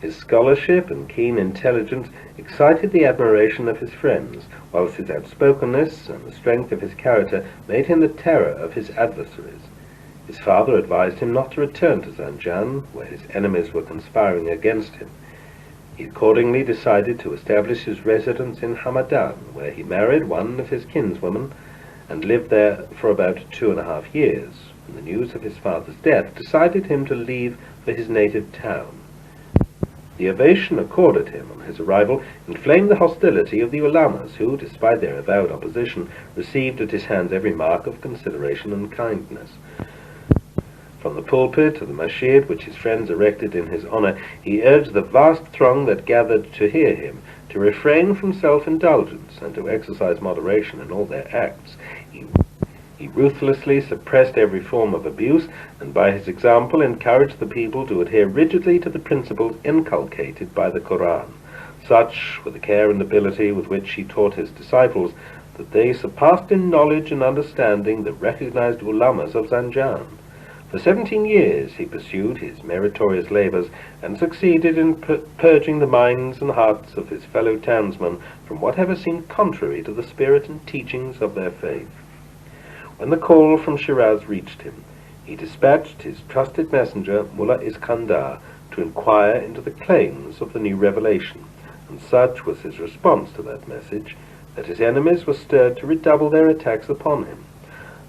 His scholarship and keen intelligence excited the admiration of his friends, whilst his outspokenness and the strength of his character made him the terror of his adversaries. His father advised him not to return to Zanjan, where his enemies were conspiring against him. He accordingly decided to establish his residence in Hamadan, where he married one of his kinswomen and lived there for about 2.5 years, when the news of his father's death decided him to leave for his native town. The ovation accorded him on his arrival inflamed the hostility of the ulamas, who, despite their avowed opposition, received at his hands every mark of consideration and kindness. From the pulpit of the masjid which his friends erected in his honor, he urged the vast throng that gathered to hear him to refrain from self-indulgence and to exercise moderation in all their acts. He ruthlessly suppressed every form of abuse, and by his example encouraged the people to adhere rigidly to the principles inculcated by the Koran. Such were the care and ability with which he taught his disciples that they surpassed in knowledge and understanding the recognized ulamas of Zanjan. For 17 years he pursued his meritorious labors and succeeded in purging the minds and hearts of his fellow townsmen from whatever seemed contrary to the spirit and teachings of their faith. When the call from Shiraz reached him, he dispatched his trusted messenger, Mullah Iskandar, to inquire into the claims of the new revelation, and such was his response to that message that his enemies were stirred to redouble their attacks upon him.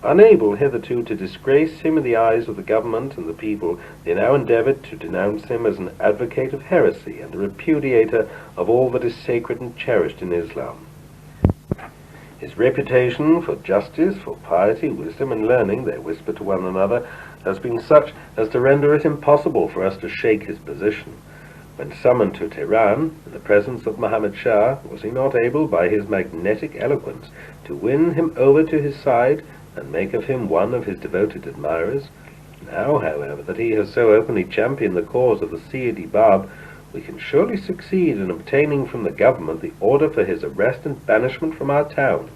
Unable hitherto to disgrace him in the eyes of the government and the people, they now endeavored to denounce him as an advocate of heresy and a repudiator of all that is sacred and cherished in Islam. His reputation for justice, for piety, wisdom, and learning, they whispered to one another, has been such as to render it impossible for us to shake his position. When summoned to Tehran, in the presence of Muhammad Shah, was he not able, by his magnetic eloquence, to win him over to his side and make of him one of his devoted admirers? Now, however, that he has so openly championed the cause of the Sayyidi Bab, we can surely succeed in obtaining from the government the order for his arrest and banishment from our town.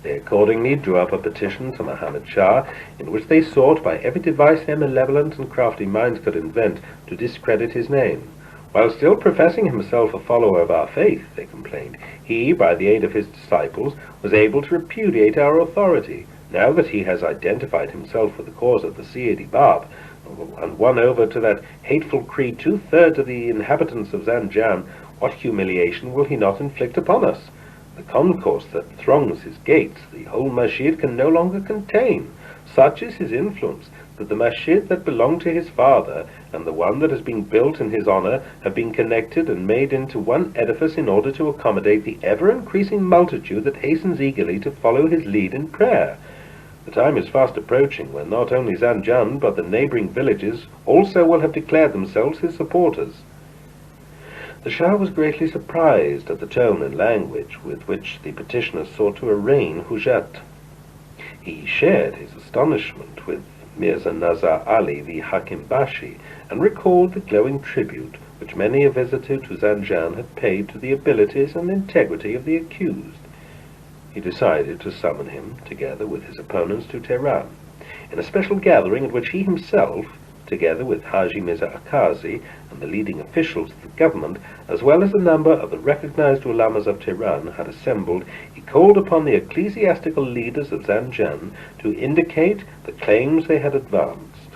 They accordingly drew up a petition to Muhammad Shah, in which they sought by every device their malevolent and crafty minds could invent to discredit his name. While still professing himself a follower of our faith, they complained, he, by the aid of his disciples, was able to repudiate our authority. Now that he has identified himself with the cause of the Sayyidi Bab, and won over to that hateful creed 2/3 of the inhabitants of Zanjan, what humiliation will he not inflict upon us? The concourse that throngs his gates, the whole masjid can no longer contain. Such is his influence, that the masjid that belonged to his father, and the one that has been built in his honor, have been connected and made into one edifice in order to accommodate the ever-increasing multitude that hastens eagerly to follow his lead in prayer. The time is fast approaching when not only Zanjan, but the neighboring villages also will have declared themselves his supporters. The Shah was greatly surprised at the tone and language with which the petitioners sought to arraign Hujat. He shared his astonishment with Mirza Nazar Ali, the Hakim Bashi, and recalled the glowing tribute which many a visitor to Zanjan had paid to the abilities and integrity of the accused. He decided to summon him, together with his opponents, to Tehran, in a special gathering at which he himself, together with Haji Mirza Akazi and the leading officials of the government, as well as a number of the recognized ulamas of Tehran, had assembled. He called upon the ecclesiastical leaders of Zanjan to indicate the claims they had advanced.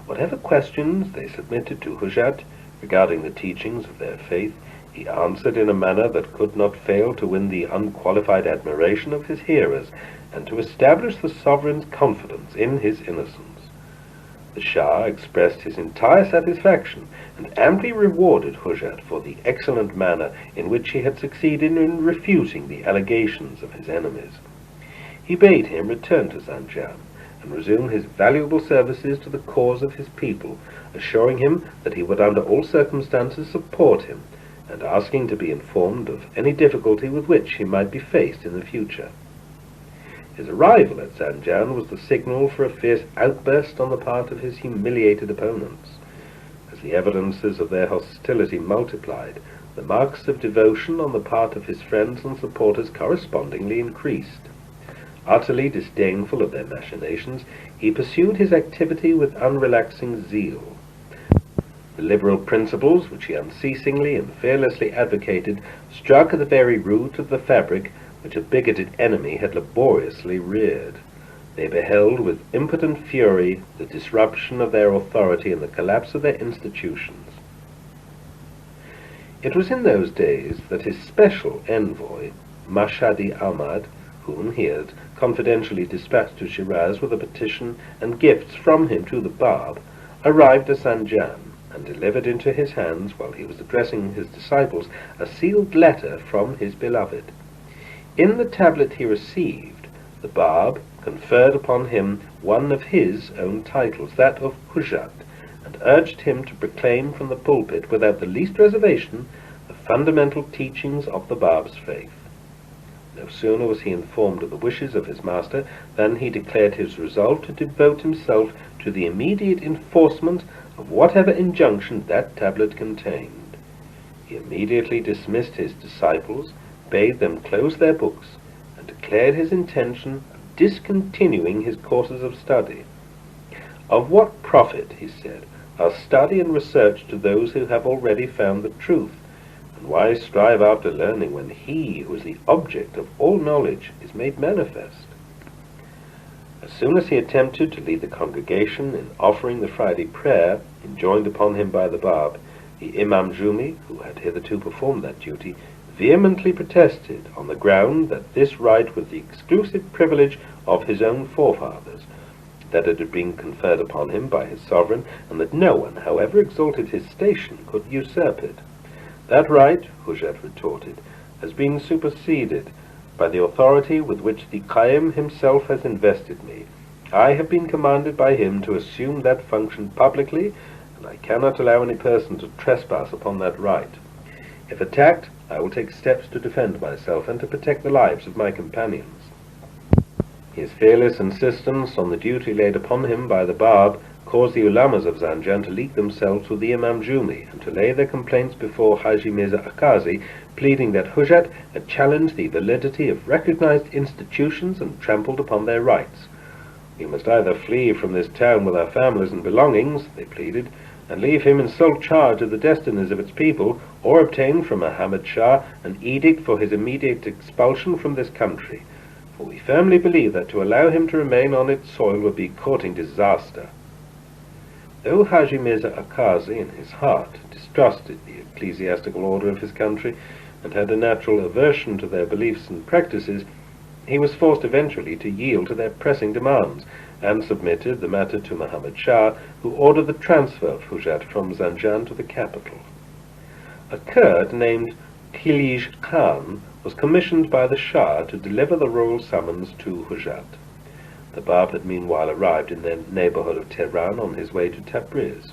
Whatever questions they submitted to Hujat regarding the teachings of their faith, he answered in a manner that could not fail to win the unqualified admiration of his hearers, and to establish the sovereign's confidence in his innocence. The Shah expressed his entire satisfaction, and amply rewarded Hujat for the excellent manner in which he had succeeded in refuting the allegations of his enemies. He bade him return to Zanjan, and resume his valuable services to the cause of his people, assuring him that he would under all circumstances support him, and asking to be informed of any difficulty with which he might be faced in the future. His arrival at Zanjan was the signal for a fierce outburst on the part of his humiliated opponents. As the evidences of their hostility multiplied, the marks of devotion on the part of his friends and supporters correspondingly increased. Utterly disdainful of their machinations, he pursued his activity with unrelaxing zeal. The liberal principles which he unceasingly and fearlessly advocated struck at the very root of the fabric which a bigoted enemy had laboriously reared. They beheld with impotent fury the disruption of their authority and the collapse of their institutions. It was in those days that his special envoy, Mashhadi Ahmad, whom he had confidentially dispatched to Shiraz with a petition and gifts from him to the Bab, arrived at Zanjan, and delivered into his hands, while he was addressing his disciples, a sealed letter from his beloved. In the tablet he received, the Bab conferred upon him one of his own titles, that of Hujat, and urged him to proclaim from the pulpit, without the least reservation, the fundamental teachings of the Bab's faith. No sooner was he informed of the wishes of his master than he declared his resolve to devote himself to the immediate enforcement of whatever injunction that tablet contained. He immediately dismissed his disciples, bade them close their books, and declared his intention of discontinuing his courses of study. Of what profit, he said, are study and research to those who have already found the truth? And why strive after learning when he who is the object of all knowledge is made manifest? As soon as he attempted to lead the congregation in offering the Friday prayer enjoined upon him by the Bab, the Imam Jumi, who had hitherto performed that duty, vehemently protested on the ground that this right was the exclusive privilege of his own forefathers, that it had been conferred upon him by his sovereign, and that no one, however exalted his station, could usurp it. That right, Hujat retorted, has been superseded by the authority with which the Qaim himself has invested me. I have been commanded by him to assume that function publicly, and I cannot allow any person to trespass upon that right. If attacked, I will take steps to defend myself and to protect the lives of my companions. His fearless insistence on the duty laid upon him by the Bab caused the ulamas of Zanjan to league themselves with the Imam Jumi and to lay their complaints before Haji Mirza Akazi, pleading that Hujat had challenged the validity of recognized institutions and trampled upon their rights. We must either flee from this town with our families and belongings, they pleaded, and leave him in sole charge of the destinies of its people, or obtain from Muhammad Shah an edict for his immediate expulsion from this country, for we firmly believe that to allow him to remain on its soil would be courting disaster. Though Haji Mirza Akazi in his heart distrusted the ecclesiastical order of his country, and had a natural aversion to their beliefs and practices, he was forced eventually to yield to their pressing demands, and submitted the matter to Muhammad Shah, who ordered the transfer of Hujat from Zanjan to the capital. A Kurd named Kilij Khan was commissioned by the Shah to deliver the royal summons to Hujat. The Bab had meanwhile arrived in the neighborhood of Tehran on his way to Tabriz.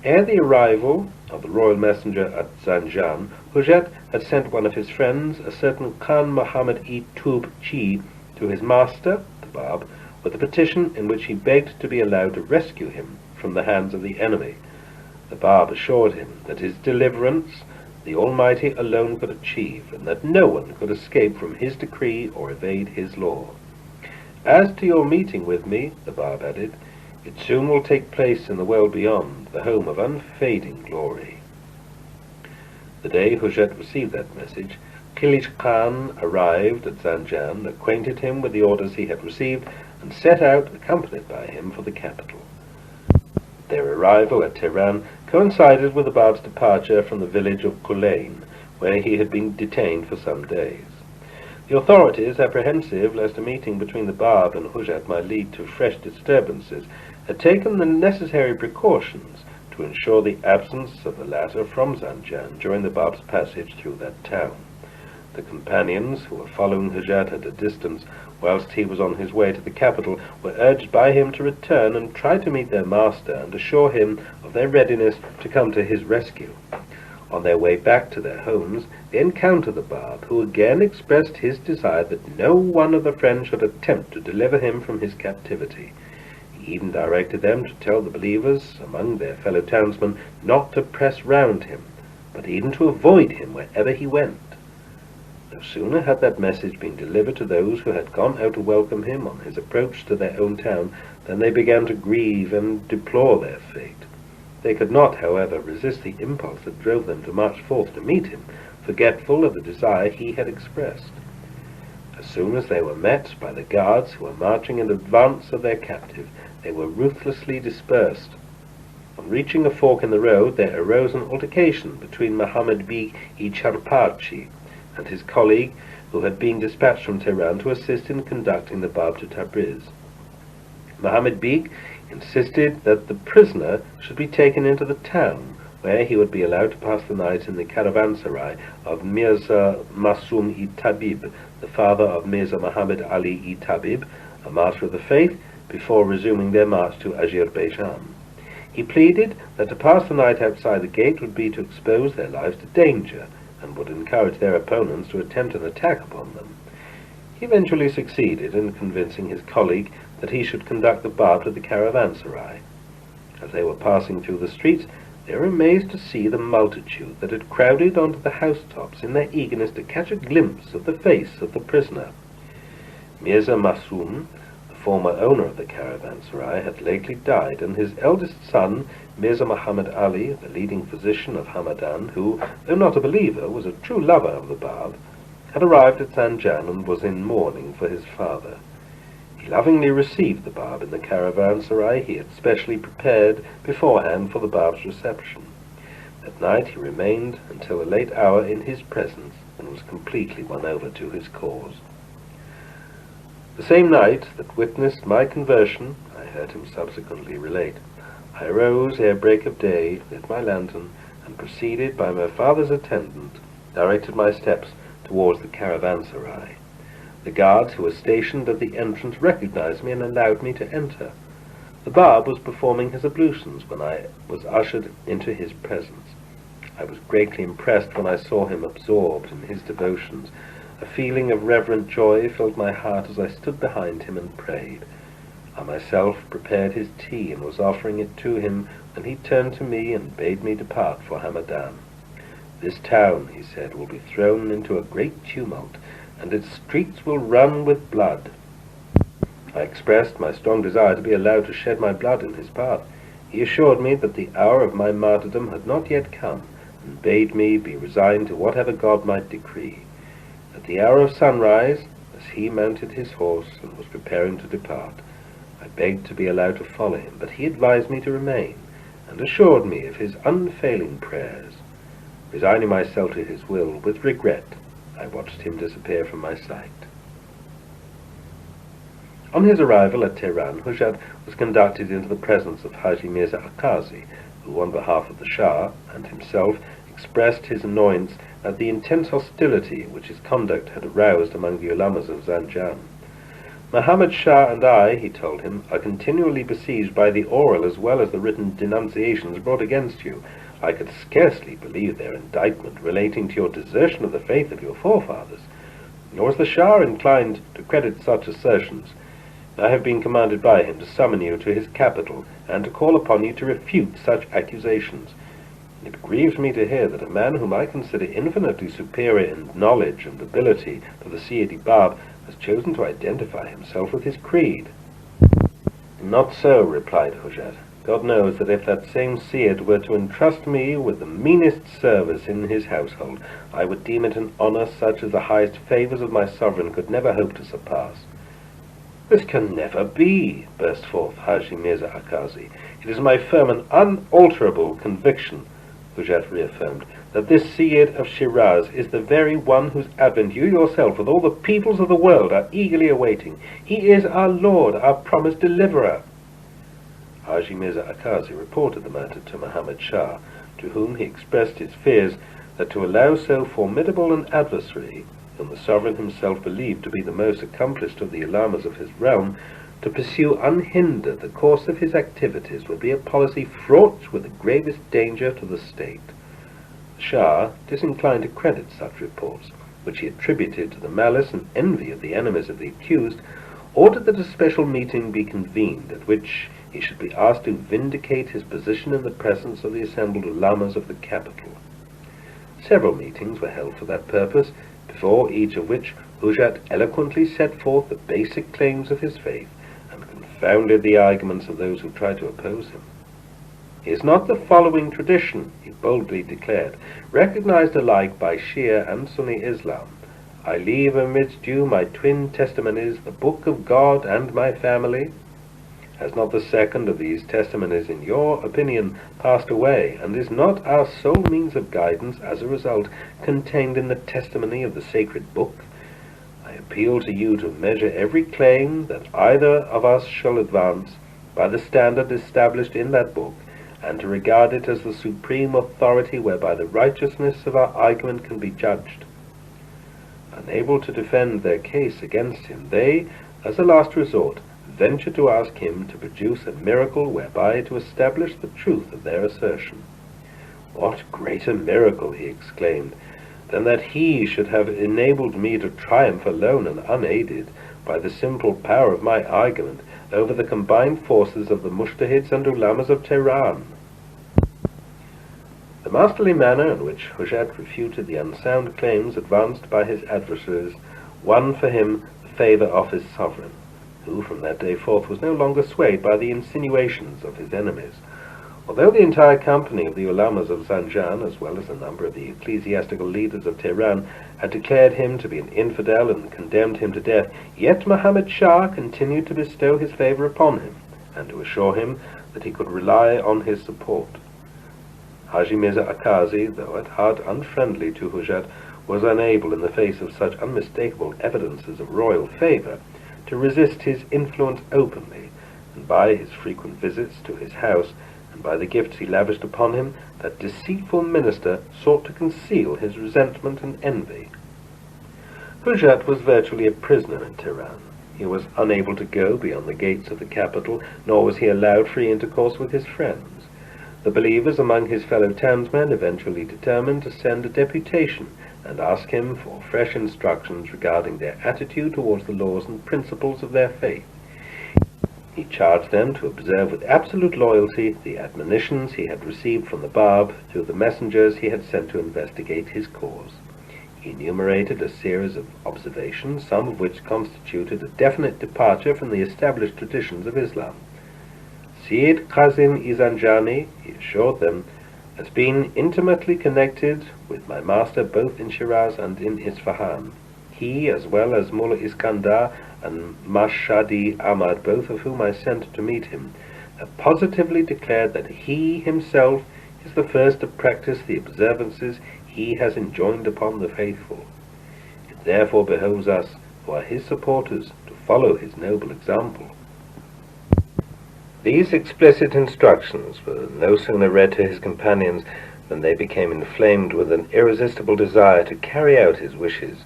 Ere the arrival of the royal messenger at Zanjan, Hujat had sent one of his friends, a certain Khan Muhammad-e-Tub-Chi, to his master, the Bab, with a petition in which he begged to be allowed to rescue him from the hands of the enemy. The Bab assured him that his deliverance the Almighty alone could achieve, and that no one could escape from his decree or evade his law. As to your meeting with me, the Bab added, it soon will take place in the world beyond, the home of unfading glory. The day Hujat received that message, Kilij Khan arrived at Zanjan, acquainted him with the orders he had received, and set out, accompanied by him, for the capital. Their arrival at Tehran coincided with the Bab's departure from the village of Kulain, where he had been detained for some days. The authorities, apprehensive lest a meeting between the Bab and Hujat might lead to fresh disturbances, had taken the necessary precautions to ensure the absence of the latter from Zanjan during the Bab's passage through that town. The companions, who were following Hujat at a distance whilst he was on his way to the capital, were urged by him to return and try to meet their master and assure him of their readiness to come to his rescue. On their way back to their homes, they encountered the Bab, who again expressed his desire that no one of the friends should attempt to deliver him from his captivity. He even directed them to tell the believers among their fellow townsmen not to press round him, but even to avoid him wherever he went. No sooner had that message been delivered to those who had gone out to welcome him on his approach to their own town than they began to grieve and deplore their fate. They could not, however, resist the impulse that drove them to march forth to meet him, forgetful of the desire he had expressed. As soon as they were met by the guards who were marching in advance of their captive, they were ruthlessly dispersed. On reaching a fork in the road, there arose an altercation between Muhammad Beg-i Charparchi and his colleague, who had been dispatched from Tehran to assist in conducting the Bab to Tabriz. Muhammad Beg insisted that the prisoner should be taken into the town, where he would be allowed to pass the night in the caravanserai of Mirza Masum-i-Tabib, the father of Mirza Muhammad Ali-i-Tabib, a martyr of the faith, before resuming their march to Azerbaijan. He pleaded that to pass the night outside the gate would be to expose their lives to danger, and would encourage their opponents to attempt an attack upon them. He eventually succeeded in convincing his colleague that he should conduct the Bab to the caravanserai. As they were passing through the streets, they were amazed to see the multitude that had crowded onto the housetops in their eagerness to catch a glimpse of the face of the prisoner. Mirza Masum, the former owner of the caravanserai, had lately died, and his eldest son, Mirza Muhammad Ali, the leading physician of Hamadan, who, though not a believer, was a true lover of the Bab, had arrived at Zanjan and was in mourning for his father. He lovingly received the Bab in the caravanserai he had specially prepared beforehand for the Bab's reception. That night he remained until a late hour in his presence, and was completely won over to his cause. The same night that witnessed my conversion, I heard him subsequently relate, I arose ere break of day, lit my lantern, and proceeded by my father's attendant, directed my steps towards the caravanserai. The guards who were stationed at the entrance recognized me and allowed me to enter. The Bab was performing his ablutions when I was ushered into his presence. I was greatly impressed when I saw him absorbed in his devotions. A feeling of reverent joy filled my heart as I stood behind him and prayed. I myself prepared his tea and was offering it to him when he turned to me and bade me depart for Hamadan. This town, he said, will be thrown into a great tumult, and its streets will run with blood. I expressed my strong desire to be allowed to shed my blood in his path. He assured me that the hour of my martyrdom had not yet come, and bade me be resigned to whatever God might decree. At the hour of sunrise, as he mounted his horse and was preparing to depart, I begged to be allowed to follow him, but he advised me to remain, and assured me of his unfailing prayers. Resigning myself to his will, with regret, I watched him disappear from my sight. On his arrival at Tehran, Hujat was conducted into the presence of Haji Mirza Akazi, who, on behalf of the Shah and himself, expressed his annoyance at the intense hostility which his conduct had aroused among the ulamas of Zanjan. Muhammad Shah and I, he told him, are continually besieged by the oral as well as the written denunciations brought against you. I could scarcely believe their indictment relating to your desertion of the faith of your forefathers, nor is the Shah inclined to credit such assertions. I have been commanded by him to summon you to his capital, and to call upon you to refute such accusations. It grieves me to hear that a man whom I consider infinitely superior in knowledge and ability to the Sayyid Bab has chosen to identify himself with his creed. Not so, replied Hujat. God knows that if that same Sayyid were to entrust me with the meanest service in his household, I would deem it an honor such as the highest favors of my sovereign could never hope to surpass. This can never be, burst forth Haji Mirza Akazi. It is my firm and unalterable conviction, Hujat reaffirmed, that this Sayyid of Shiraz is the very one whose advent you yourself with all the peoples of the world are eagerly awaiting. He is our Lord, our promised deliverer. Haji Mirza Akazi reported the matter to Muhammad Shah, to whom he expressed his fears that to allow so formidable an adversary, whom the sovereign himself believed to be the most accomplished of the ulamas of his realm, to pursue unhindered the course of his activities would be a policy fraught with the gravest danger to the state. The Shah, disinclined to credit such reports, which he attributed to the malice and envy of the enemies of the accused, ordered that a special meeting be convened, at which he should be asked to vindicate his position in the presence of the assembled ulamas of the capital. Several meetings were held for that purpose, before each of which Hujat eloquently set forth the basic claims of his faith, and confounded the arguments of those who tried to oppose him. is not the following tradition, he boldly declared, recognized alike by Shia and Sunni Islam. I leave amidst you my twin testimonies, the Book of God and my family. Has not the second of these testimonies, in your opinion, passed away, and is not our sole means of guidance, as a result, contained in the testimony of the sacred book? I appeal to you to measure every claim that either of us shall advance by the standard established in that book, and to regard it as the supreme authority whereby the righteousness of our argument can be judged. Unable to defend their case against him, they, as a last resort, venture to ask him to produce a miracle whereby to establish the truth of their assertion. What greater miracle, he exclaimed, than that he should have enabled me to triumph alone and unaided by the simple power of my argument over the combined forces of the mujtahids and ulamas of Tehran. The masterly manner in which Hujat refuted the unsound claims advanced by his adversaries won for him the favour of his sovereign, who from that day forth was no longer swayed by the insinuations of his enemies. Although the entire company of the ulamas of Zanjan, as well as a number of the ecclesiastical leaders of Tehran, had declared him to be an infidel and condemned him to death, yet Muhammad Shah continued to bestow his favour upon him, and to assure him that he could rely on his support. Haji Mirza Akazi, though at heart unfriendly to Hujat, was unable, in the face of such unmistakable evidences of royal favour, to resist his influence openly, and by his frequent visits to his house, and by the gifts he lavished upon him, that deceitful minister sought to conceal his resentment and envy. Hujat was virtually a prisoner in Tehran. He was unable to go beyond the gates of the capital, nor was he allowed free intercourse with his friends. The believers among his fellow townsmen eventually determined to send a deputation and ask him for fresh instructions regarding their attitude towards the laws and principles of their faith. He charged them to observe with absolute loyalty the admonitions he had received from the Bab through the messengers he had sent to investigate his cause. He enumerated a series of observations, some of which constituted a definite departure from the established traditions of Islam. Sayyid Qasim Zanjani, he assured them, has been intimately connected with my master both in Shiraz and in Isfahan. He, as well as Mullah Iskandar and Mashhadi Ahmad, both of whom I sent to meet him, have positively declared that he himself is the first to practice the observances he has enjoined upon the faithful. It therefore behoves us, who are his supporters, to follow his noble example. These explicit instructions were no sooner read to his companions than they became inflamed with an irresistible desire to carry out his wishes.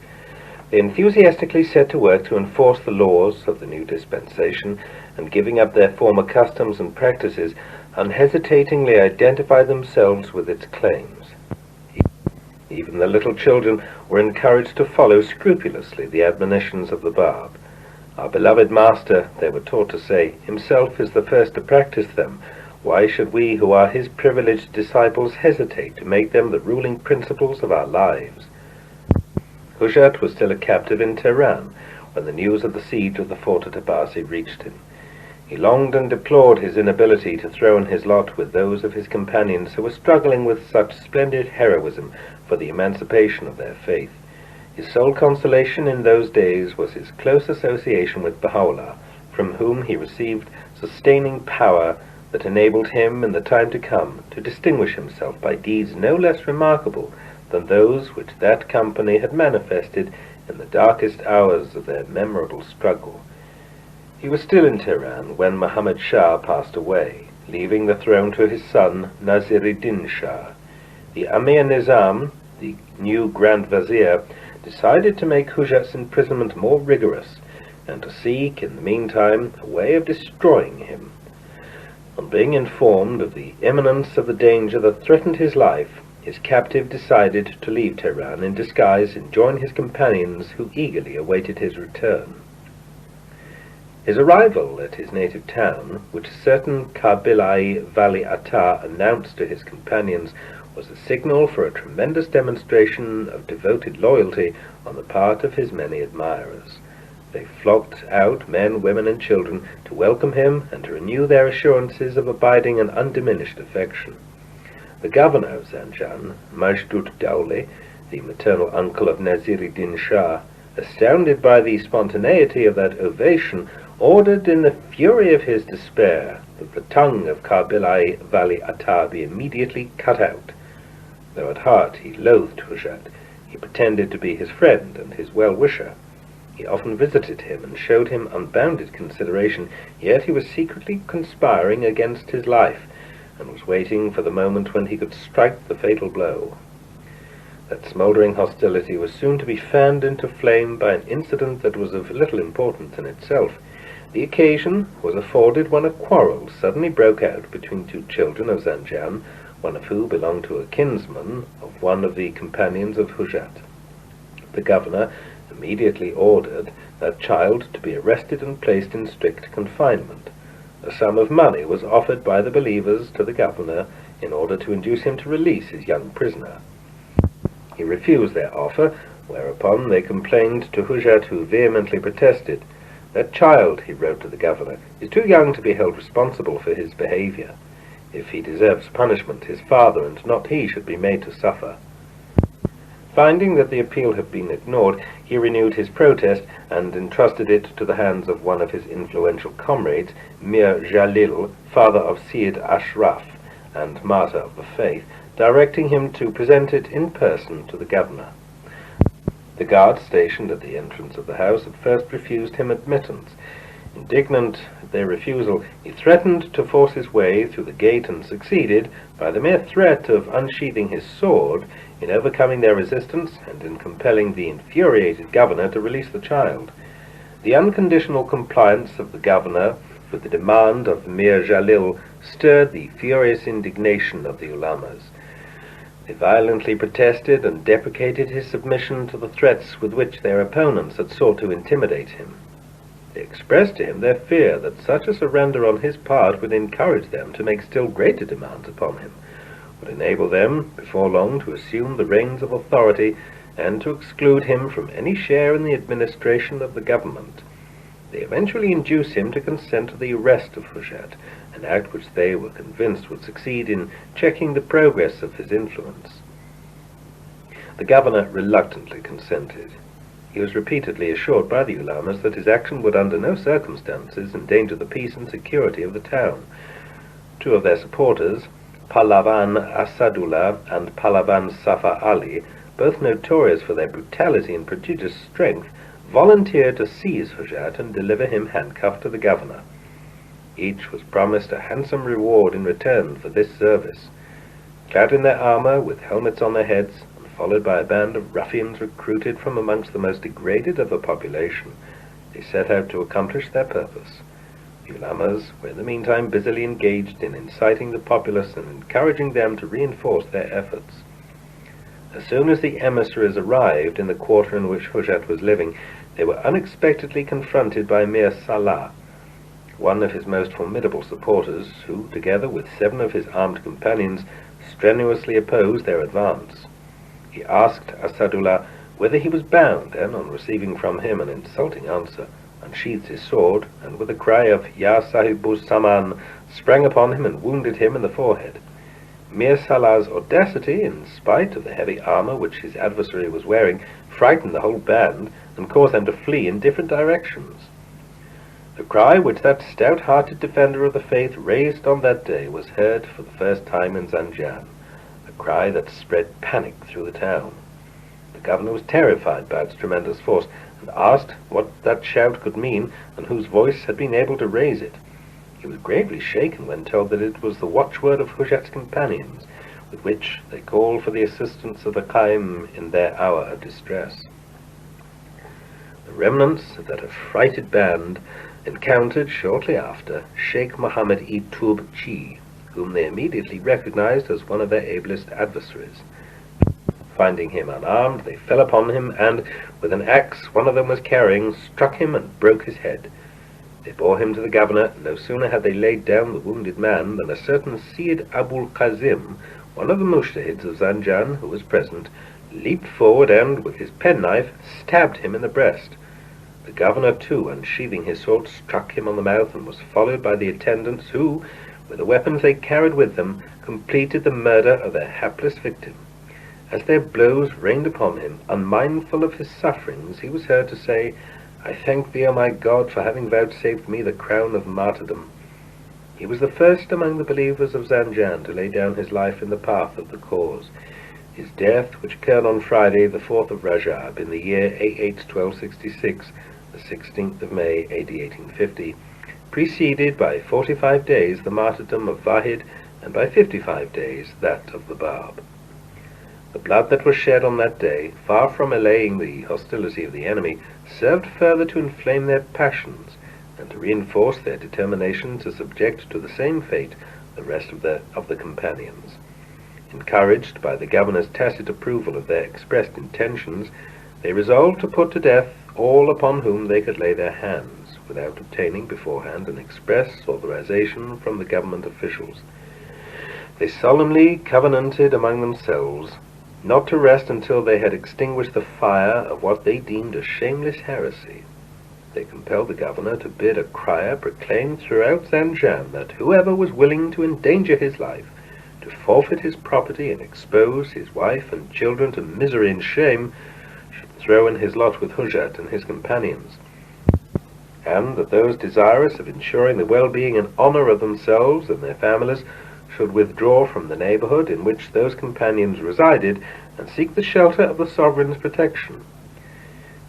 They enthusiastically set to work to enforce the laws of the new dispensation, and giving up their former customs and practices, unhesitatingly identified themselves with its claims. Even the little children were encouraged to follow scrupulously the admonitions of the Bab. Our beloved master, they were taught to say, himself is the first to practice them. Why should we, who are his privileged disciples, hesitate to make them the ruling principles of our lives? Hujat was still a captive in Tehran when the news of the siege of the fort at Abasi reached him. He longed and deplored his inability to throw in his lot with those of his companions who were struggling with such splendid heroism for the emancipation of their faith. His sole consolation in those days was his close association with Baha'u'llah, from whom he received sustaining power that enabled him in the time to come to distinguish himself by deeds no less remarkable than those which that company had manifested in the darkest hours of their memorable struggle. He was still in Tehran when Muhammad Shah passed away, leaving the throne to his son Nasiruddin Shah. The Amir Nizam, the new Grand Vizier, decided to make Hujat's imprisonment more rigorous, and to seek, in the meantime, a way of destroying him. On being informed of the imminence of the danger that threatened his life, his captive decided to leave Tehran in disguise and join his companions, who eagerly awaited his return. His arrival at his native town, which a certain Kabilai Vali Atta announced to his companions, was a signal for a tremendous demonstration of devoted loyalty on the part of his many admirers. They flocked out, men, women, and children, to welcome him and to renew their assurances of abiding and undiminished affection. The governor of Zanjan, Majdud Dowleh, the maternal uncle of Nazir-ud-Din Shah, astounded by the spontaneity of that ovation, ordered in the fury of his despair that the tongue of Kabila Vali Atta be immediately cut out. Though at heart he loathed Hujat, he pretended to be his friend and his well-wisher. He often visited him and showed him unbounded consideration, yet he was secretly conspiring against his life, and was waiting for the moment when he could strike the fatal blow. That smouldering hostility was soon to be fanned into flame by an incident that was of little importance in itself. The occasion was afforded when a quarrel suddenly broke out between two children of Zanjan, one of whom belonged to a kinsman of one of the companions of Hujat. The governor immediately ordered that child to be arrested and placed in strict confinement. A sum of money was offered by the believers to the governor in order to induce him to release his young prisoner. He refused their offer, whereupon they complained to Hujat, who vehemently protested. "That child," he wrote to the governor, "is too young to be held responsible for his behavior. If he deserves punishment, his father and not he should be made to suffer." Finding that the appeal had been ignored, he renewed his protest and entrusted it to the hands of one of his influential comrades, Mir Jalil, father of Syed Ashraf and martyr of the faith, directing him to present it in person to the governor. The guard stationed at the entrance of the house at first refused him admittance. Indignant at their refusal, he threatened to force his way through the gate and succeeded, by the mere threat of unsheathing his sword, in overcoming their resistance and in compelling the infuriated governor to release the child. The unconditional compliance of the governor with the demand of Mir Jalil stirred the furious indignation of the ulamas. They violently protested and deprecated his submission to the threats with which their opponents had sought to intimidate him. They expressed to him their fear that such a surrender on his part would encourage them to make still greater demands upon him, would enable them before long to assume the reins of authority and to exclude him from any share in the administration of the government. They eventually induced him to consent to the arrest of Hujat, an act which they were convinced would succeed in checking the progress of his influence. The governor reluctantly consented. He was repeatedly assured by the ulamas that his action would under no circumstances endanger the peace and security of the town. Two of their supporters, Pahlavan Asadullah and Pahlavan Safa Ali, both notorious for their brutality and prodigious strength, volunteered to seize Hujat and deliver him handcuffed to the governor. Each was promised a handsome reward in return for this service. Clad in their armor, with helmets on their heads, and followed by a band of ruffians recruited from amongst the most degraded of the population, they set out to accomplish their purpose. The ulamas were in the meantime busily engaged in inciting the populace and encouraging them to reinforce their efforts. As soon as the emissaries arrived in the quarter in which Hujat was living, they were unexpectedly confronted by Mir Salah, one of his most formidable supporters, who, together with 7 of his armed companions, strenuously opposed their advance. He asked Asadullah whether he was bound, and on receiving from him an insulting answer, unsheathed his sword, and with a cry of "Ya Sahibuz Saman," sprang upon him and wounded him in the forehead. Mir Salah's audacity, in spite of the heavy armor which his adversary was wearing, frightened the whole band, and caused them to flee in different directions. The cry which that stout-hearted defender of the faith raised on that day was heard for the first time in Zanjan, a cry that spread panic through the town. The governor was terrified by its tremendous force, and asked what that shout could mean, and whose voice had been able to raise it. He was gravely shaken when told that it was the watchword of Hujat's companions, with which they called for the assistance of the Qaim in their hour of distress. The remnants of that affrighted band encountered shortly after Sheikh Mohammed-i-Tub Chi, whom they immediately recognized as one of their ablest adversaries. Finding him unarmed, they fell upon him, and, with an axe one of them was carrying, struck him and broke his head. They bore him to the governor, and no sooner had they laid down the wounded man than a certain Syed Abul Qasim, one of the mujtahids of Zanjan, who was present, leaped forward and, with his penknife, stabbed him in the breast. The The governor, too, unsheathing his sword, struck him on the mouth, and was followed by the attendants who, with the weapons they carried with them, completed the murder of their hapless victim. As their blows rained upon him, unmindful of his sufferings, he was heard to say, "I thank thee, O my God, for having vouchsafed me the crown of martyrdom." He was the first among the believers of Zanjan to lay down his life in the path of the cause. His death, which occurred on Friday, the 4th of Rajab, in the year A.H. 1266, the 16th of May, A.D. 1850, preceded by 45 days the martyrdom of Vahid, and by 55 days that of the Bab. The blood that was shed on that day, far from allaying the hostility of the enemy, served further to inflame their passions, and to reinforce their determination to subject to the same fate the rest of the companions. Encouraged by the governor's tacit approval of their expressed intentions, they resolved to put to death all upon whom they could lay their hands, without obtaining beforehand an express authorization from the government officials. They solemnly covenanted among themselves not to rest until they had extinguished the fire of what they deemed a shameless heresy. They compelled the governor to bid a crier proclaim throughout Zanjan that whoever was willing to endanger his life, to forfeit his property, and expose his wife and children to misery and shame, should throw in his lot with Hujat and his companions, and that those desirous of ensuring the well-being and honor of themselves and their families should withdraw from the neighborhood in which those companions resided, and seek the shelter of the sovereign's protection.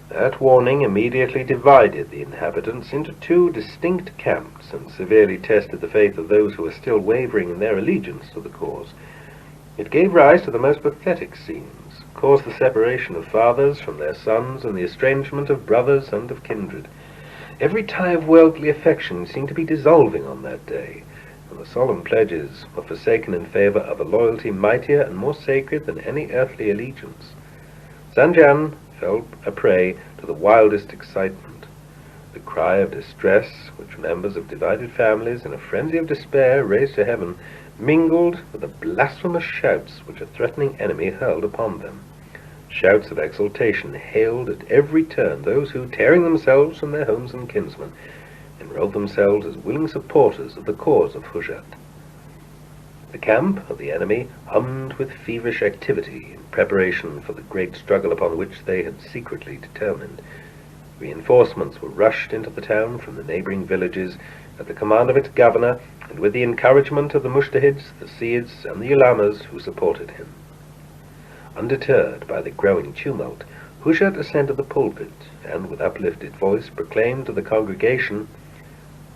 That warning immediately divided the inhabitants into two distinct camps, and severely tested the faith of those who were still wavering in their allegiance to the cause. It gave rise to the most pathetic scenes, caused the separation of fathers from their sons, and the estrangement of brothers and of kindred. Every tie of worldly affection seemed to be dissolving on that day, and the solemn pledges were forsaken in favor of a loyalty mightier and more sacred than any earthly allegiance. Zanjan fell a prey to the wildest excitement. The cry of distress, which members of divided families in a frenzy of despair raised to heaven, mingled with the blasphemous shouts which a threatening enemy hurled upon them. Shouts of exultation hailed at every turn those who, tearing themselves from their homes and kinsmen, enrolled themselves as willing supporters of the cause of Hujat. The camp of the enemy hummed with feverish activity in preparation for the great struggle upon which they had secretly determined. Reinforcements were rushed into the town from the neighboring villages at the command of its governor, and with the encouragement of the Mujtahids, the Sayyids, and the Ulamas who supported him. Undeterred by the growing tumult, Hujat ascended the pulpit, and with uplifted voice proclaimed to the congregation,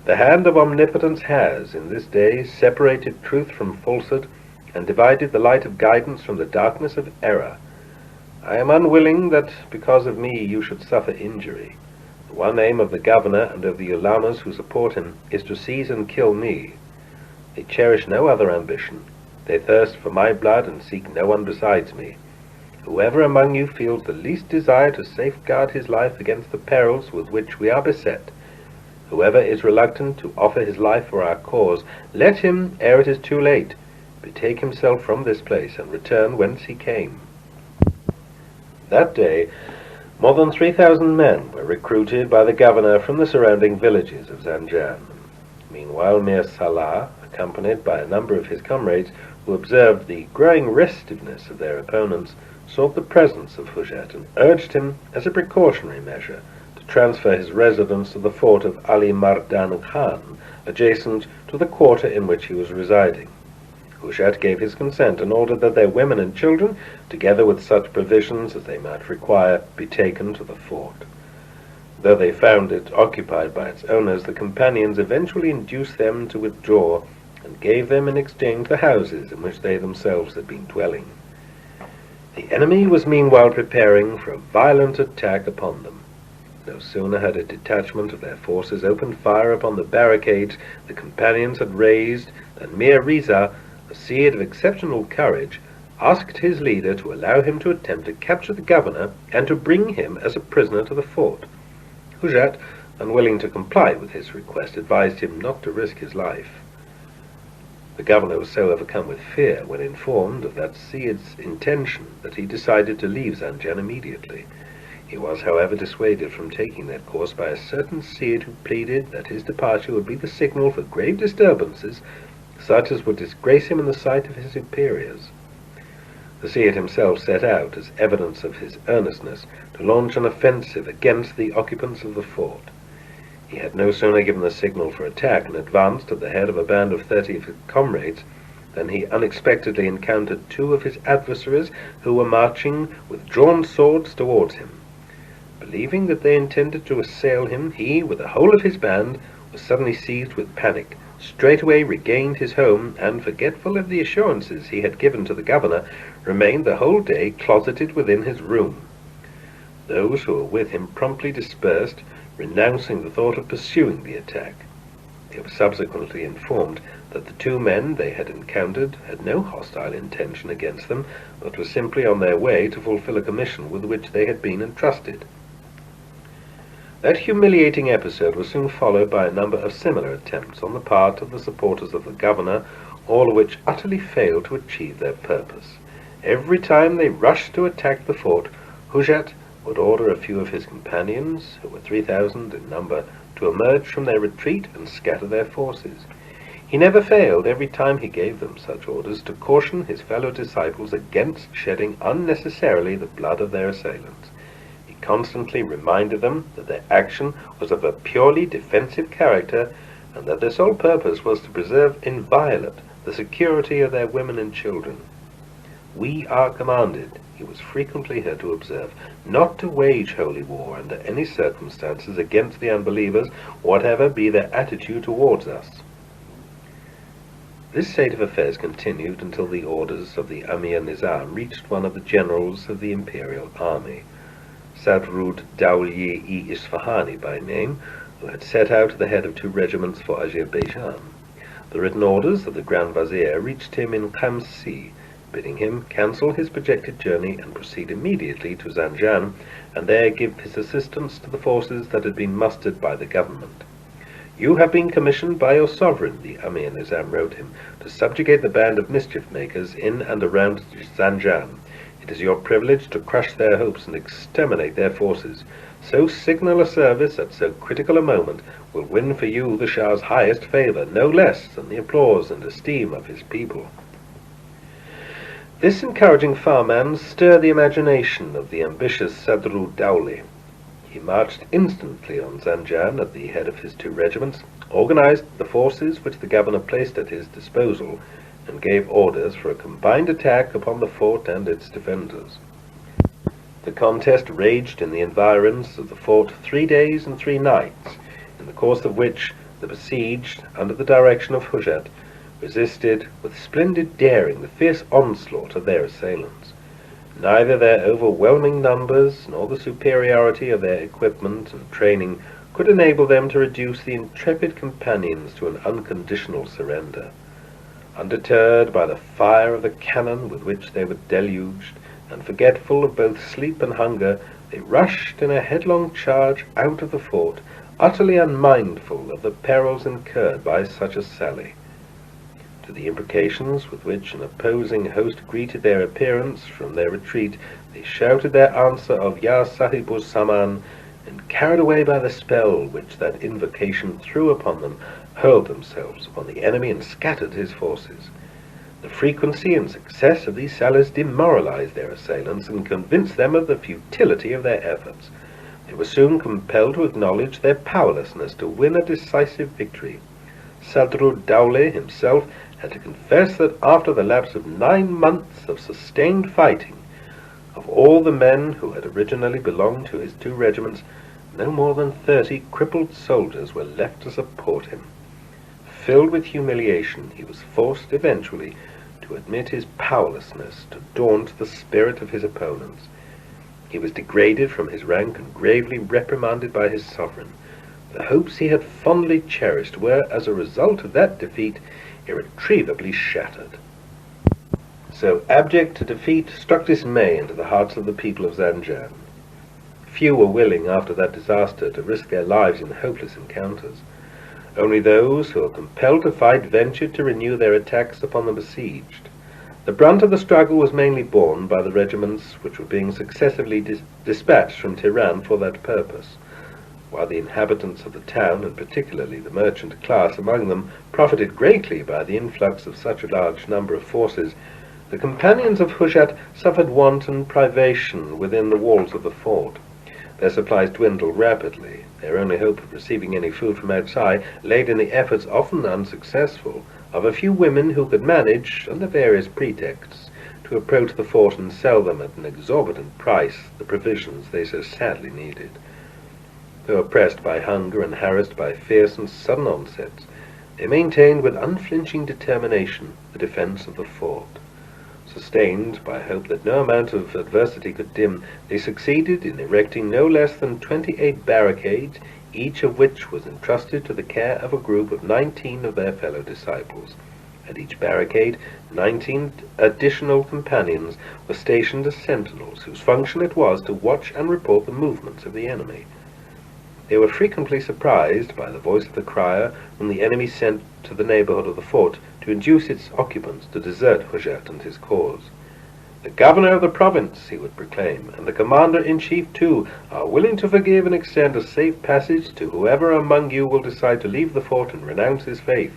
"The hand of omnipotence has, in this day, separated truth from falsehood, and divided the light of guidance from the darkness of error. I am unwilling that, because of me, you should suffer injury. The one aim of the governor and of the ulamas who support him is to seize and kill me. They cherish no other ambition. They thirst for my blood and seek no one besides me. Whoever among you feels the least desire to safeguard his life against the perils with which we are beset, whoever is reluctant to offer his life for our cause, let him, ere it is too late, betake himself from this place and return whence he came." That day, more than 3,000 men were recruited by the governor from the surrounding villages of Zanjan. Meanwhile, Mir Salah, accompanied by a number of his comrades who observed the growing restiveness of their opponents, sought the presence of Hujat and urged him, as a precautionary measure, transfer his residence to the fort of Ali Mardan Khan, adjacent to the quarter in which he was residing. Hujat gave his consent and ordered that their women and children, together with such provisions as they might require, be taken to the fort. Though they found it occupied by its owners, the companions eventually induced them to withdraw, and gave them in exchange the houses in which they themselves had been dwelling. The enemy was meanwhile preparing for a violent attack upon them. No sooner had a detachment of their forces opened fire upon the barricades the companions had raised than Mir Riza, a Sayyid of exceptional courage, asked his leader to allow him to attempt to capture the governor and to bring him as a prisoner to the fort. Hujat, unwilling to comply with his request, advised him not to risk his life. The governor was so overcome with fear when informed of that Sayyid's intention that he decided to leave Zanjan immediately. He was, however, dissuaded from taking that course by a certain Cid who pleaded that his departure would be the signal for grave disturbances, such as would disgrace him in the sight of his superiors. The Cid himself set out, as evidence of his earnestness, to launch an offensive against the occupants of the fort. He had no sooner given the signal for attack and advanced at the head of a band of 30 of his comrades than he unexpectedly encountered 2 of his adversaries who were marching with drawn swords towards him. Believing that they intended to assail him, he, with the whole of his band, was suddenly seized with panic, straightway regained his home, and, forgetful of the assurances he had given to the governor, remained the whole day closeted within his room. Those who were with him promptly dispersed, renouncing the thought of pursuing the attack. They were subsequently informed that the 2 men they had encountered had no hostile intention against them, but were simply on their way to fulfill a commission with which they had been entrusted. That humiliating episode was soon followed by a number of similar attempts on the part of the supporters of the governor, all of which utterly failed to achieve their purpose. Every time they rushed to attack the fort, Hujat would order a few of his companions, who were 3,000 in number, to emerge from their retreat and scatter their forces. He never failed, every time he gave them such orders, to caution his fellow disciples against shedding unnecessarily the blood of their assailants. He constantly reminded them that their action was of a purely defensive character, and that their sole purpose was to preserve inviolate the security of their women and children. "We are commanded," he was frequently heard to observe, "not to wage holy war under any circumstances against the unbelievers, whatever be their attitude towards us." This state of affairs continued until the orders of the Amir Nizam reached one of the generals of the imperial army, Sadrud Dawli-i-Isfahani by name, who had set out at the head of 2 regiments for Azerbaijan. The written orders of the Grand Vizier reached him in Khamsi, bidding him cancel his projected journey and proceed immediately to Zanjan, and there give his assistance to the forces that had been mustered by the government. "You have been commissioned by your sovereign," the Amir Nizam wrote him, "to subjugate the band of mischief-makers in and around Zanjan. It is your privilege to crush their hopes and exterminate their forces. So signal a service at so critical a moment will win for you the Shah's highest favor, no less than the applause and esteem of his people." This encouraging farman stirred the imagination of the ambitious Sadrud Dawli. He marched instantly on Zanjan at the head of his 2 regiments, organized the forces which the governor placed at his disposal, and gave orders for a combined attack upon the fort and its defenders. The contest raged in the environs of the fort 3 days and 3 nights, in the course of which the besieged, under the direction of Hujat, resisted with splendid daring the fierce onslaught of their assailants. Neither their overwhelming numbers nor the superiority of their equipment and training could enable them to reduce the intrepid companions to an unconditional surrender. Undeterred by the fire of the cannon with which they were deluged, and forgetful of both sleep and hunger, they rushed in a headlong charge out of the fort, utterly unmindful of the perils incurred by such a sally. To the imprecations with which an opposing host greeted their appearance from their retreat, they shouted their answer of "Ya Sahibus Saman," and, carried away by the spell which that invocation threw upon them, hurled themselves upon the enemy and scattered his forces. The frequency and success of these sallies demoralized their assailants and convinced them of the futility of their efforts. They were soon compelled to acknowledge their powerlessness to win a decisive victory. Sadrud Dawli himself had to confess that after the lapse of 9 months of sustained fighting, of all the men who had originally belonged to his 2 regiments, no more than 30 crippled soldiers were left to support him. Filled with humiliation, he was forced eventually to admit his powerlessness to daunt the spirit of his opponents. He was degraded from his rank and gravely reprimanded by his sovereign. The hopes he had fondly cherished were, as a result of that defeat, irretrievably shattered. So abject a defeat struck dismay into the hearts of the people of Zanjan. Few were willing, after that disaster, to risk their lives in hopeless encounters. Only those who were compelled to fight ventured to renew their attacks upon the besieged. The brunt of the struggle was mainly borne by the regiments which were being successively dispatched from Tehran for that purpose, while the inhabitants of the town, and particularly the merchant class among them, profited greatly by the influx of such a large number of forces. The companions of Hujat suffered want and privation within the walls of the fort. Their supplies dwindled rapidly. Their only hope of receiving any food from outside laid in the efforts, often unsuccessful, of a few women who could manage, under various pretexts, to approach the fort and sell them at an exorbitant price the provisions they so sadly needed. Though oppressed by hunger and harassed by fierce and sudden onsets, they maintained with unflinching determination the defense of the fort. Sustained by hope that no amount of adversity could dim, they succeeded in erecting no less than 28 barricades, each of which was entrusted to the care of a group of 19 of their fellow disciples. At each barricade, 19 additional companions were stationed as sentinels, whose function it was to watch and report the movements of the enemy. They were frequently surprised by the voice of the crier whom the enemy sent to the neighborhood of the fort to induce its occupants to desert Hujat and his cause. "The governor of the province," he would proclaim, "and the commander-in-chief, too, are willing to forgive and extend a safe passage to whoever among you will decide to leave the fort and renounce his faith.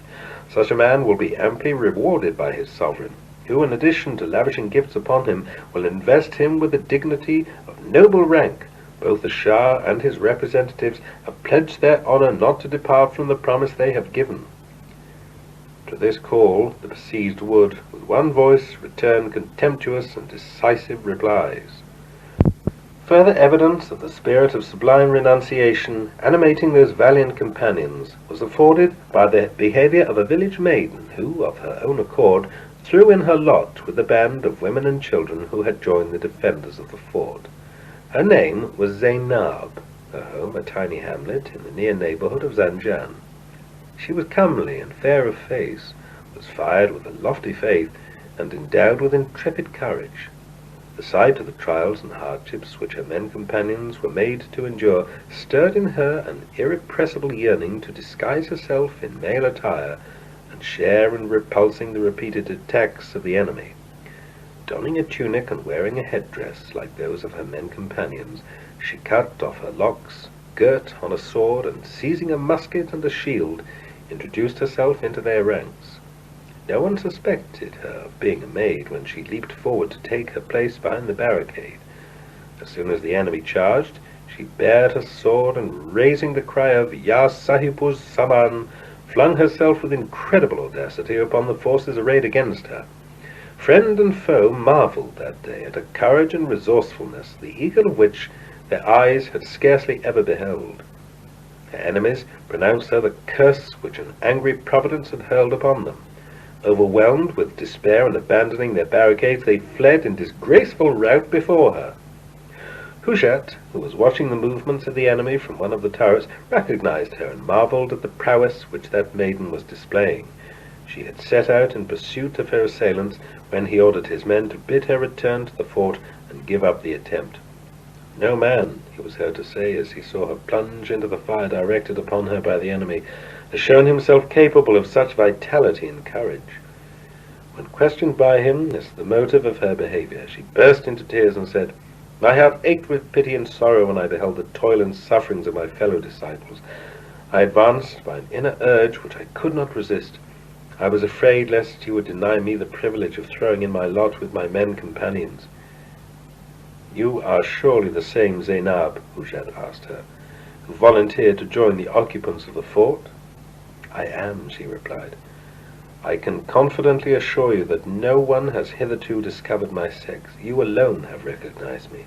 Such a man will be amply rewarded by his sovereign, who, in addition to lavishing gifts upon him, will invest him with the dignity of noble rank. Both the Shah and his representatives have pledged their honor not to depart from the promise they have given." To this call the besieged would, with one voice, return contemptuous and decisive replies. Further evidence of the spirit of sublime renunciation animating those valiant companions was afforded by the behavior of a village maiden who, of her own accord, threw in her lot with the band of women and children who had joined the defenders of the fort. Her name was Zainab, her home a tiny hamlet in the near neighborhood of Zanjan. She was comely and fair of face, was fired with a lofty faith, and endowed with intrepid courage. The sight of the trials and hardships which her men companions were made to endure stirred in her an irrepressible yearning to disguise herself in male attire and share in repulsing the repeated attacks of the enemy. Donning a tunic and wearing a headdress like those of her men companions, she cut off her locks, girt on a sword, and seizing a musket and a shield, introduced herself into their ranks. No one suspected her of being a maid when she leaped forward to take her place behind the barricade. As soon as the enemy charged, she bared her sword and, raising the cry of "Ya Sahibuz Saman," flung herself with incredible audacity upon the forces arrayed against her. Friend and foe marveled that day at a courage and resourcefulness, the eagle of which their eyes had scarcely ever beheld. Her enemies pronounced her the curse which an angry providence had hurled upon them. Overwhelmed with despair and abandoning their barricades, they fled in disgraceful rout before her. Hujat, who was watching the movements of the enemy from one of the turrets, recognized her and marveled at the prowess which that maiden was displaying. She had set out in pursuit of her assailants when he ordered his men to bid her return to the fort and give up the attempt. "No man," he was heard to say as he saw her plunge into the fire directed upon her by the enemy, "has shown himself capable of such vitality and courage." When questioned by him as to the motive of her behavior, she burst into tears and said, "My heart ached with pity and sorrow when I beheld the toil and sufferings of my fellow disciples. I advanced by an inner urge which I could not resist. I was afraid lest you would deny me the privilege of throwing in my lot with my men companions." "You are surely the same Zainab," Hujat asked her, "who volunteered to join the occupants of the fort?" "I am," she replied. "I can confidently assure you that no one has hitherto discovered my sex. You alone have recognized me.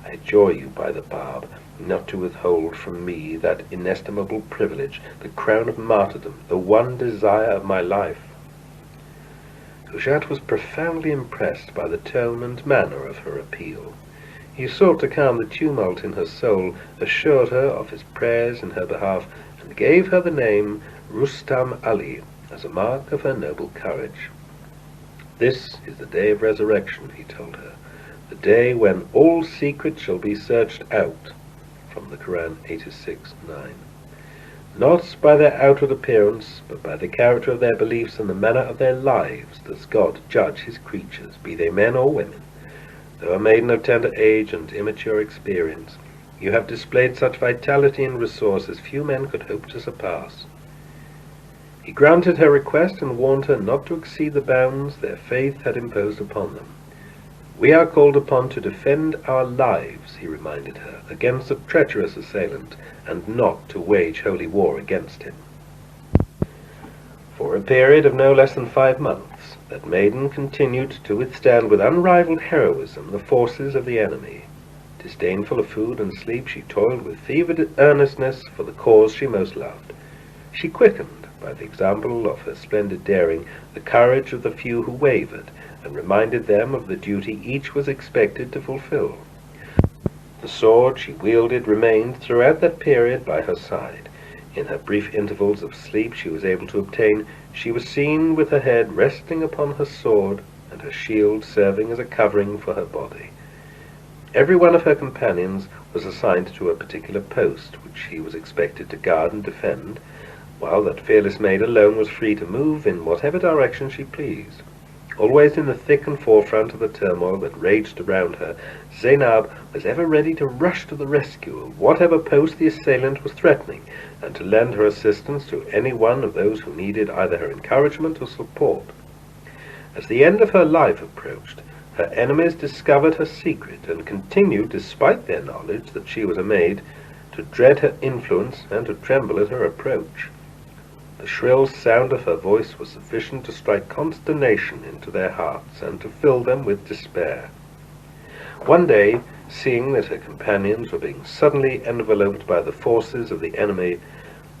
I adjure you by the Bab not to withhold from me that inestimable privilege, the crown of martyrdom, the one desire of my life." Hujat was profoundly impressed by the tone and manner of her appeal. He sought to calm the tumult in her soul, assured her of his prayers in her behalf, and gave her the name Rustam Ali as a mark of her noble courage. "This is the day of resurrection," he told her, "the day when all secrets shall be searched out," from the Quran 86:9. Not by their outward appearance, but by the character of their beliefs and the manner of their lives, does God judge his creatures, be they men or women. Though a maiden of tender age and immature experience, you have displayed such vitality and resource as few men could hope to surpass. He granted her request and warned her not to exceed the bounds their faith had imposed upon them. We are called upon to defend our lives, he reminded her, against a treacherous assailant, and not to wage holy war against him. For a period of no less than 5 months, that maiden continued to withstand with unrivaled heroism the forces of the enemy. Disdainful of food and sleep, she toiled with fevered earnestness for the cause she most loved. She quickened, by the example of her splendid daring, the courage of the few who wavered, and reminded them of the duty each was expected to fulfill. The sword she wielded remained throughout that period by her side. In her brief intervals of sleep she was able to obtain, she was seen with her head resting upon her sword, and her shield serving as a covering for her body. Every one of her companions was assigned to a particular post, which he was expected to guard and defend, while that fearless maid alone was free to move in whatever direction she pleased. Always in the thick and forefront of the turmoil that raged around her, Zaynab was ever ready to rush to the rescue of whatever post the assailant was threatening, and to lend her assistance to any one of those who needed either her encouragement or support. As the end of her life approached, her enemies discovered her secret, and continued, despite their knowledge that she was a maid, to dread her influence and to tremble at her approach. The shrill sound of her voice was sufficient to strike consternation into their hearts, and to fill them with despair. One day, seeing that her companions were being suddenly enveloped by the forces of the enemy,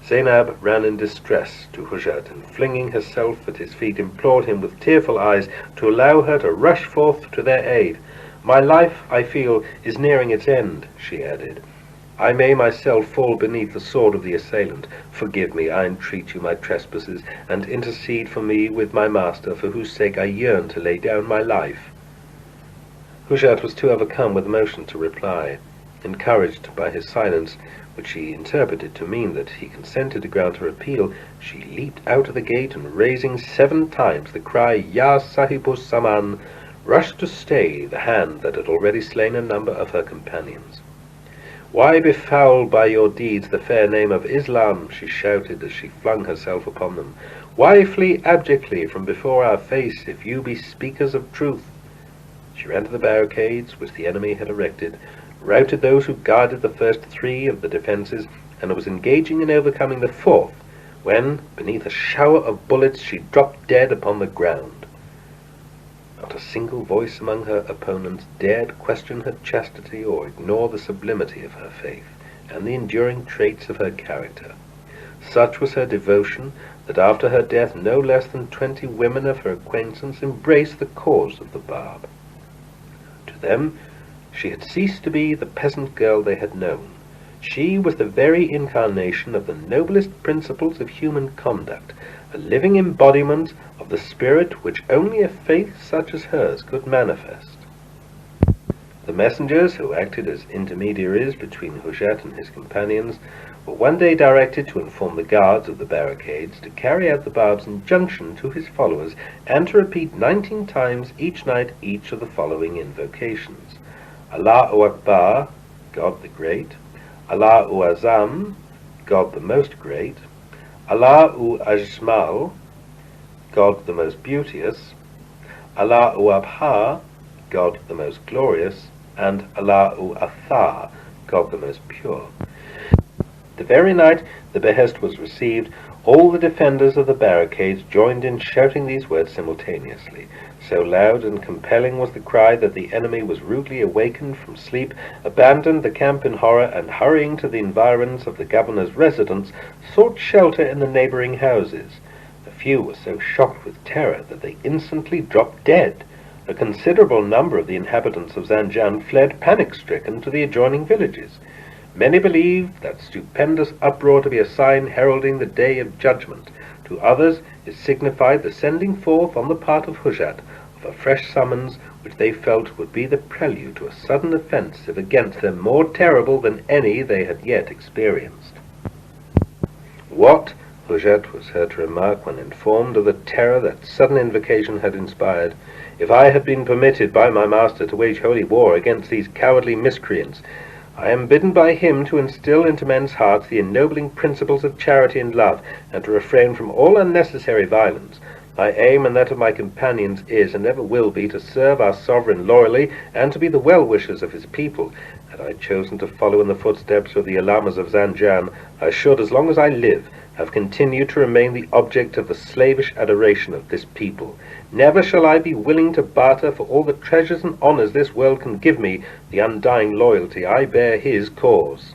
Zaynab ran in distress to Hujat, and flinging herself at his feet, implored him with tearful eyes to allow her to rush forth to their aid. "My life, I feel, is nearing its end," she added. "I may myself fall beneath the sword of the assailant. Forgive me, I entreat you, my trespasses, and intercede for me with my master, for whose sake I yearn to lay down my life." Hujat was too overcome with emotion to reply. Encouraged by his silence, which she interpreted to mean that he consented to grant her appeal, she leaped out of the gate, and raising 7 times the cry, "Ya Sahibus Saman," rushed to stay the hand that had already slain a number of her companions. "Why befoul by your deeds the fair name of Islam?" she shouted as she flung herself upon them. "Why flee abjectly from before our face, if you be speakers of truth?" She ran to the barricades which the enemy had erected, routed those who guarded the first 3 of the defences, and was engaging in overcoming the 4th, when, beneath a shower of bullets, she dropped dead upon the ground. Not a single voice among her opponents dared question her chastity or ignore the sublimity of her faith, and the enduring traits of her character. Such was her devotion, that after her death no less than 20 women of her acquaintance embraced the cause of the Bab. To them, she had ceased to be the peasant girl they had known. She was the very incarnation of the noblest principles of human conduct, a living embodiment of the spirit which only a faith such as hers could manifest. The messengers who acted as intermediaries between Hujat and his companions were one day directed to inform the guards of the barricades to carry out the Bab's injunction to his followers, and to repeat 19 times each night each of the following invocations: Allahu Akbar, God the Great; Allahu Azam, God the Most Great; Allahu Ajmal, God the Most Beauteous; Allahu Abha, God the Most Glorious; and Allahu Athar, God the Most Pure. The very night the behest was received, all the defenders of the barricades joined in shouting these words simultaneously. So loud and compelling was the cry that the enemy was rudely awakened from sleep, abandoned the camp in horror, and hurrying to the environs of the governor's residence, sought shelter in the neighboring houses. A few were so shocked with terror that they instantly dropped dead. A considerable number of the inhabitants of Zanjan fled panic-stricken to the adjoining villages. Many believed that stupendous uproar to be a sign heralding the day of judgment. To others it signified the sending forth on the part of Hujat of a fresh summons which they felt would be the prelude to a sudden offensive against them more terrible than any they had yet experienced. What, Hujet was heard to remark when informed of the terror that sudden invocation had inspired, if I had been permitted by my master to wage holy war against these cowardly miscreants, I am bidden by him to instill into men's hearts the ennobling principles of charity and love, and to refrain from all unnecessary violence. My aim and that of my companions is, and ever will be, to serve our sovereign loyally, and to be the well-wishers of his people. Had I chosen to follow in the footsteps of the Ulamas of Zanjan, I should, as long as I live, have continued to remain the object of the slavish adoration of this people. Never shall I be willing to barter for all the treasures and honours this world can give me the undying loyalty I bear his cause.